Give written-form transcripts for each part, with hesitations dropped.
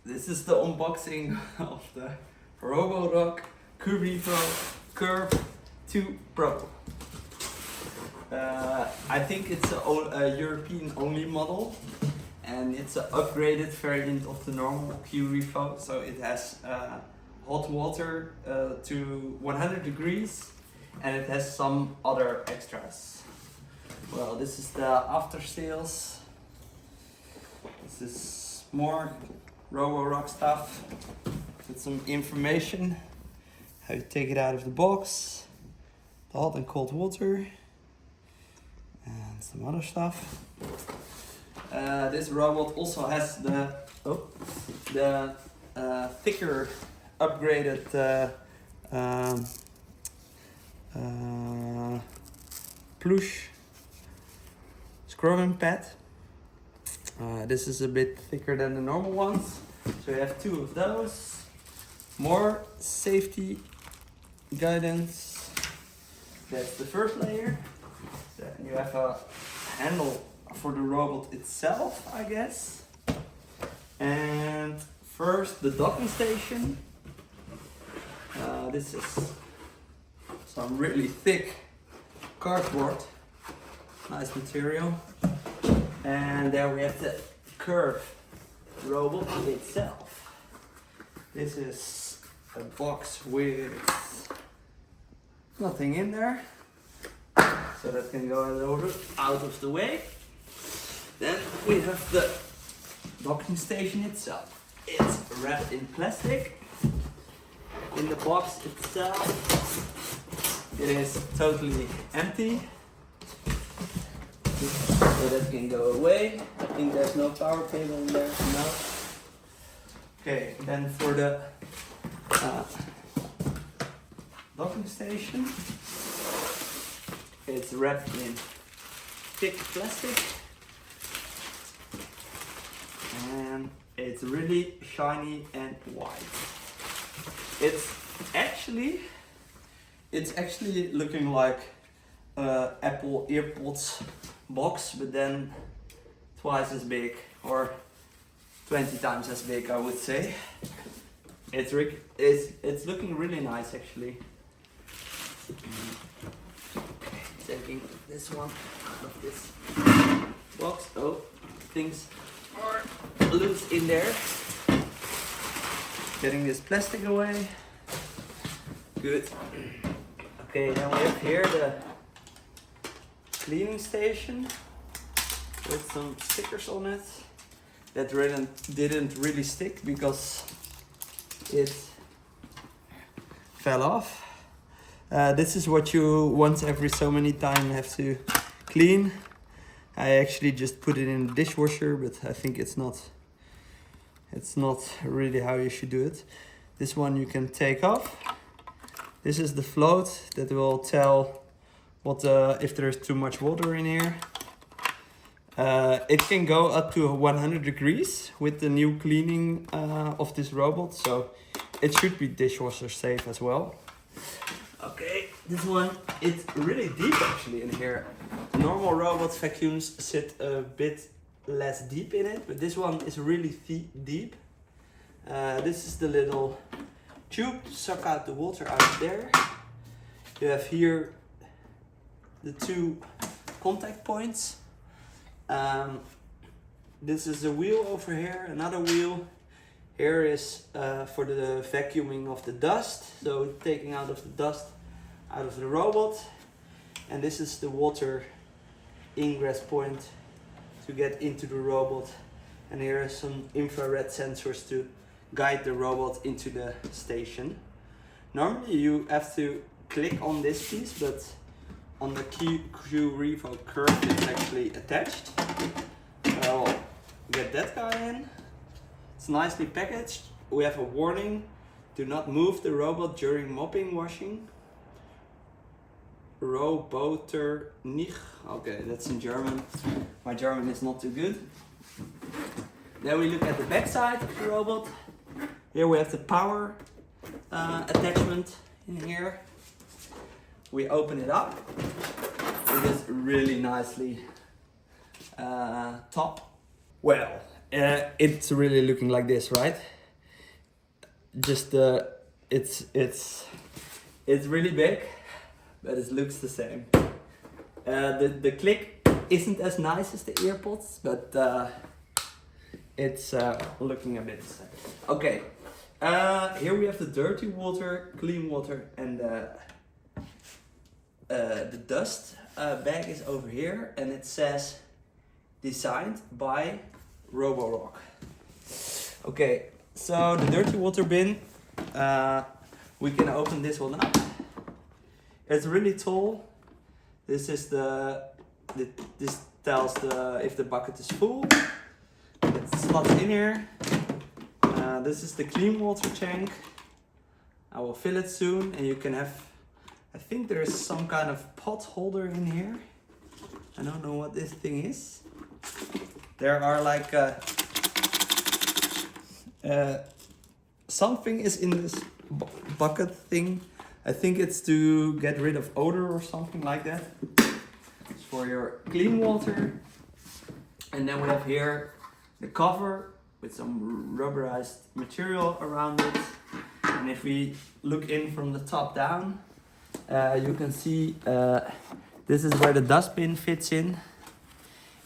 This is the unboxing of the Roborock Qrevo Curv 2 Pro. I think it's a European only model, and it's an upgraded variant of the normal Qrevo. So it has hot water to 100 degrees, and it has some other extras. Well, this is the after sales. This is more Roborock stuff with some information, how you take it out of the box, the hot and cold water, and some other stuff. This robot also has the thicker upgraded plush scrubbing pad. This is a bit thicker than the normal ones, so you have two of those. More safety guidance. That's the first layer. Then you have a handle for the robot itself, I guess. And first the docking station. This is some really thick cardboard, nice material. And there we have the Curv robot itself. This is a box with nothing in there, so that can go out of the way. Then we have the docking station itself. It's wrapped in plastic. In the box itself, it is totally empty. So that can go away. I think there's no power cable in there. No. Okay, then for the docking station, it's wrapped in thick plastic, and it's really shiny and white. It's actually looking like Apple AirPods box, but then twice as big, or 20 times as big, I would say. It's looking really nice, actually. Taking this one out of this box. Oh, things are loose in there. Getting this plastic away. Good. Okay, then we have here the cleaning station with some stickers on it that didn't really stick because it fell off. This is what you once every so many times have to clean. I actually just put it in the dishwasher, but I think it's not really how you should do it. This one you can take off. This is the float that will tell if there's too much water in here. It can go up to 100 degrees with the new cleaning of this robot, so it should be dishwasher safe as well. Okay, this one, it's really deep actually in here. Normal robot vacuums sit a bit less deep in it, but this one is really deep. This is the little tube to suck out the water out of there. You have here the two contact points. This is a wheel over here, another wheel. Here is for the vacuuming of the dust, so taking out of the dust out of the robot. And this is the water ingress point to get into the robot. And here are some infrared sensors to guide the robot into the station. Normally you have to click on this piece, but on the Qrevo Curv it's actually attached. I'll get that guy in. It's nicely packaged. We have a warning: do not move the robot during mopping, washing. Roboter nicht. Okay, that's in German. My German is not too good. Then we look at the back side of the robot. Here we have the power attachment in here. We open it up. It is really nicely top. Well, it's really looking like this, right? just it's really big, but it looks the same. The click isn't as nice as the earpods, but it's looking a bit the same. Okay, here we have the dirty water, clean water, and the dust bag is over here, and it says designed by Roborock. Okay, so the dirty water bin, we can open this one up. It's really tall. This is this tells if the bucket is full. It slots in here. This is the clean water tank. I will fill it soon, and you can have, I think there is some kind of pot holder in here. I don't know what this thing is. There are like something is in this bucket thing. I think it's to get rid of odor or something like that. It's for your clean water. And then we have here the cover with some rubberized material around it. And if we look in from the top down, you can see this is where the dustbin fits in.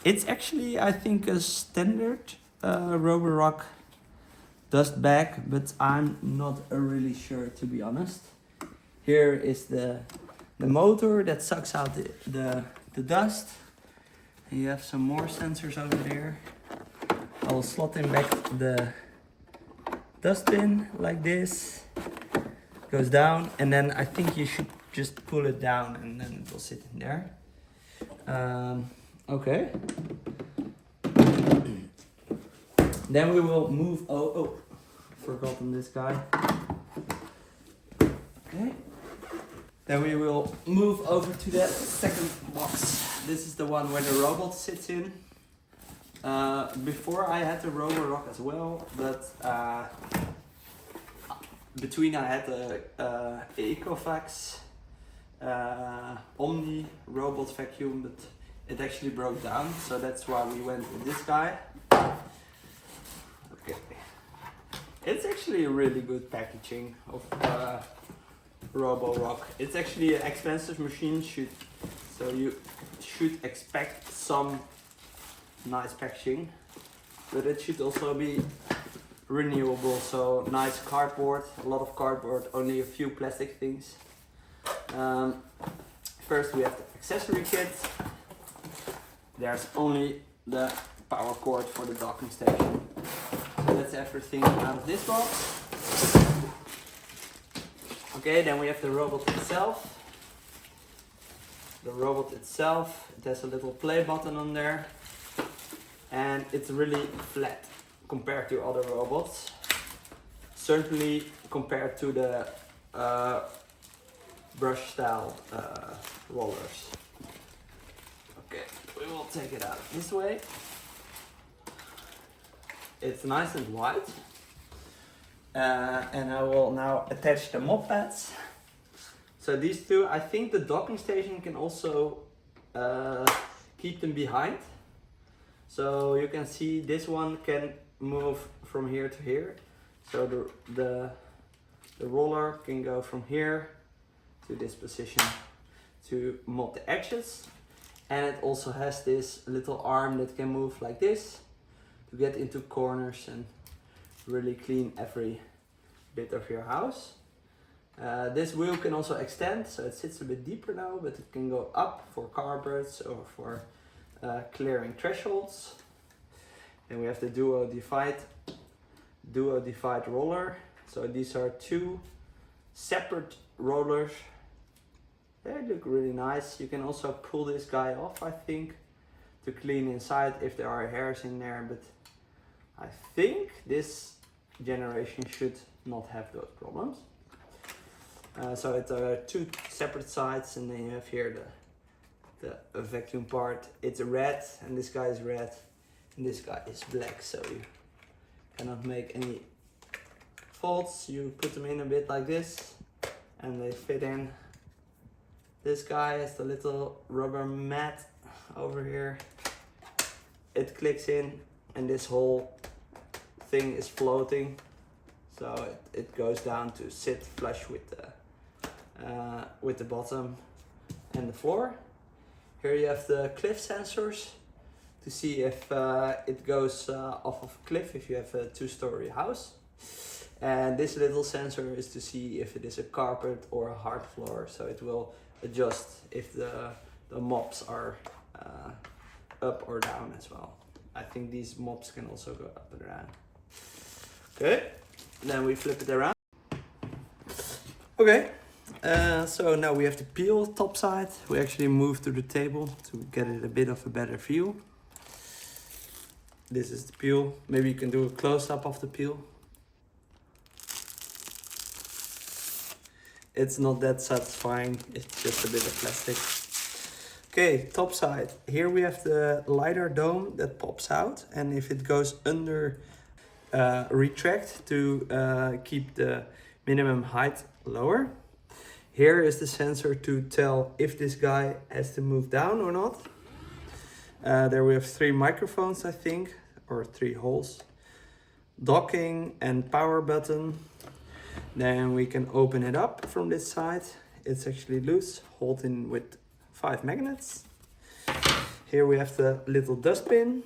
It's actually, I think, a standard Roborock dust bag, but I'm not really sure, to be honest. Here is the motor that sucks out the dust. And you have some more sensors over there. I will slot in back the dustbin like this. Goes down, and then I think you should just pull it down, and then it will sit in there. Okay. Then we will move. Oh, forgotten this guy. Okay. Then we will move over to the second box. This is the one where the robot sits in. Before I had the Roborock as well, but between I had the Ecovacs Omni robot vacuum, but it actually broke down, so that's why we went with this guy. Okay. It's actually a really good packaging of Roborock. It's actually an expensive machine, so you should expect some nice packaging, but it should also be renewable, so nice cardboard, a lot of cardboard, only a few plastic things. First we have the accessory kit. There's only the power cord for the docking station. So that's everything out of this box. Okay, then we have the robot itself. The robot itself, it has a little play button on there, and it's really flat compared to other robots. Certainly compared to the brush style rollers. Okay, we will take it out this way. It's nice and white. And I will now attach the mop pads. So these two, I think the docking station can also keep them behind. So you can see this one can move from here to here. So the roller can go from here to this position to mop the edges. And it also has this little arm that can move like this to get into corners and really clean every bit of your house. This wheel can also extend, so it sits a bit deeper now, but it can go up for carpets or for clearing thresholds. Then we have the duo divide roller. So these are two separate rollers. They look really nice. You can also pull this guy off, I think, to clean inside if there are hairs in there, but I think this generation should not have those problems. So it's two separate sides, and then you have here the vacuum part. It's red, and this guy is red, and this guy is black, so you cannot make any faults. You put them in a bit like this, and they fit in. This guy has the little rubber mat over here. It clicks in, and this whole thing is floating. So it goes down to sit flush with the bottom and the floor. Here you have the cliff sensors to see if it goes off of a cliff if you have a 2-story house. And this little sensor is to see if it is a carpet or a hard floor, so it will adjust if the mops are up or down as well. I think these mops can also go up and down. Okay, then we flip it around. Okay, so now we have the peel top side. We actually move to the table to get it a bit of a better view. This is the peel. Maybe you can do a close-up of the peel. It's not that satisfying, it's just a bit of plastic. Okay, top side. Here we have the LiDAR dome that pops out, and if it goes under retract to keep the minimum height lower. Here is the sensor to tell if this guy has to move down or not. There we have 3 microphones, I think, or 3 holes. Docking and power button. Then we can open it up from this side. It's actually loose, hold in with 5 magnets. Here we have the little dustbin.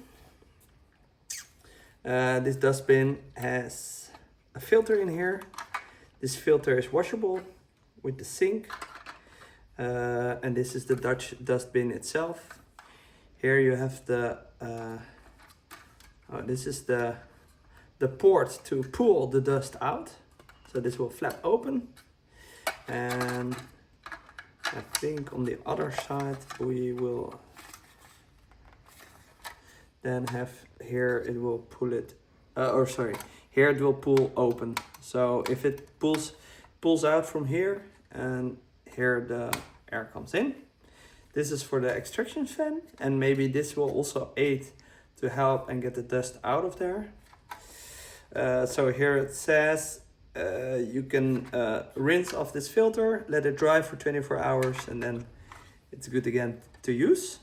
This dustbin has a filter in here. This filter is washable with the sink. And this is the Dutch dustbin itself. Here you have the, this is the port to pull the dust out. So this will flap open, and I think on the other side we will then have here it will pull it, here it will pull open. So if it pulls out from here, and here the air comes in. This is for the extraction fan, and maybe this will also aid to help and get the dust out of there. So here it says you can rinse off this filter, let it dry for 24 hours, and then it's good again to use.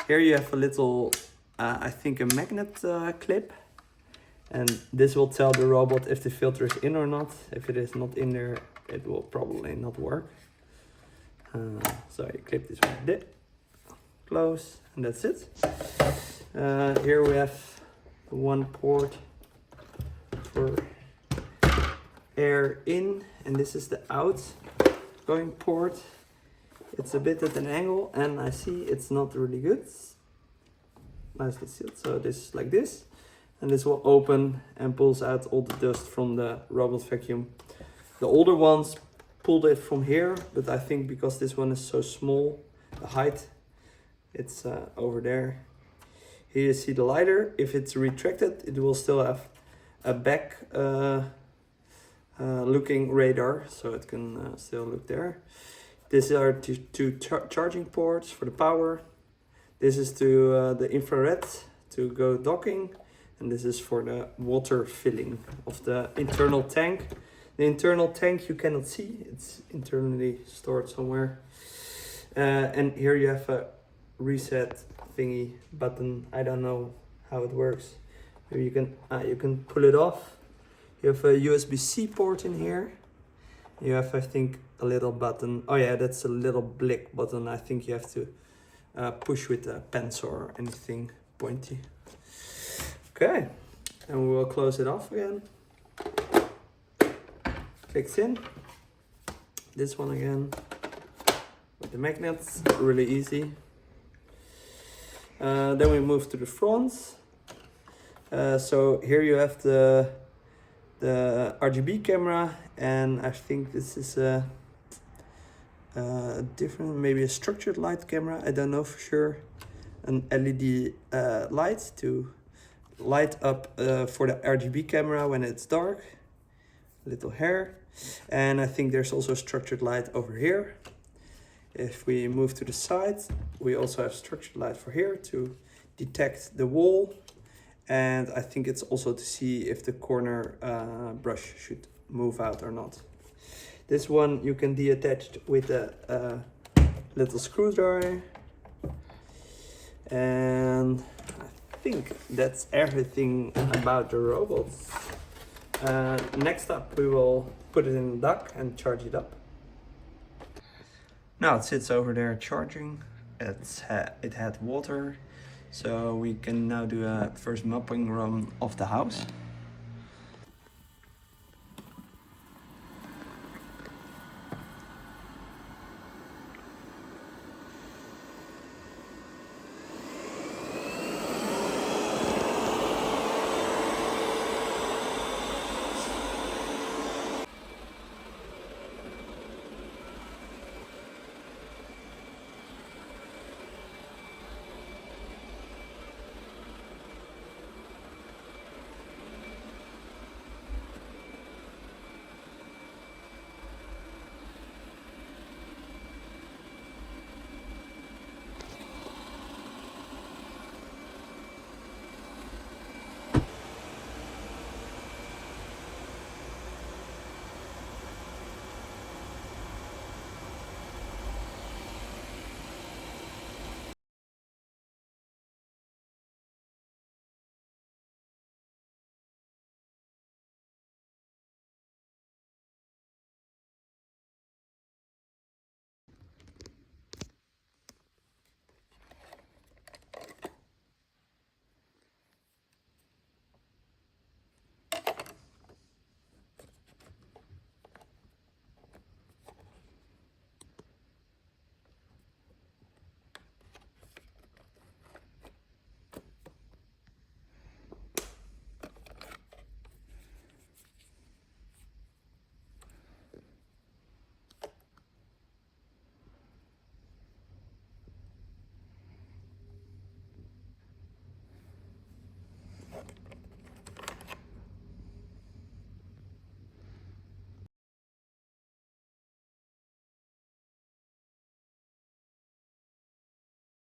Here you have a little, I think a magnet clip, and this will tell the robot if the filter is in or not. If it is not in there, it will probably not work. So you clip this one there, close, and that's it. Here we have one port for air in, and this is the outgoing port. It's a bit at an angle, and I see it's not really good. Nicely sealed. So this is like this, and this will open and pulls out all the dust from the robot vacuum. The older ones pulled it from here, but I think because this one is so small, the height, it's over there. Here you see the LiDAR. If it's retracted, it will still have a back looking radar, so it can still look there. These are two charging ports for the power. This is to the infrared to go docking, and this is for the water filling of the internal tank. The internal tank you cannot see, it's internally stored somewhere. And here you have a reset thingy button. I don't know how it works. Maybe you can pull it off. You have a USB-C port in here. You have, I think, a little button. Oh yeah, that's a little blick button. I think you have to push with a pencil or anything pointy. Okay, and we will close it off again. Clicks in. This one again with the magnets, really easy. Then we move to the front. So here you have the RGB camera, and I think this is a different, maybe a structured light camera, I don't know for sure. An LED light to light up for the RGB camera when it's dark. Little hair. And I think there's also a structured light over here. If we move to the side, we also have structured light for here to detect the wall. And I think it's also to see if the corner brush should move out or not. This one you can detach with a little screwdriver. And I think that's everything about the robots. Next up, we will put it in the dock and charge it up. Now it sits over there charging. It had water, so we can now do a first mopping run of the house.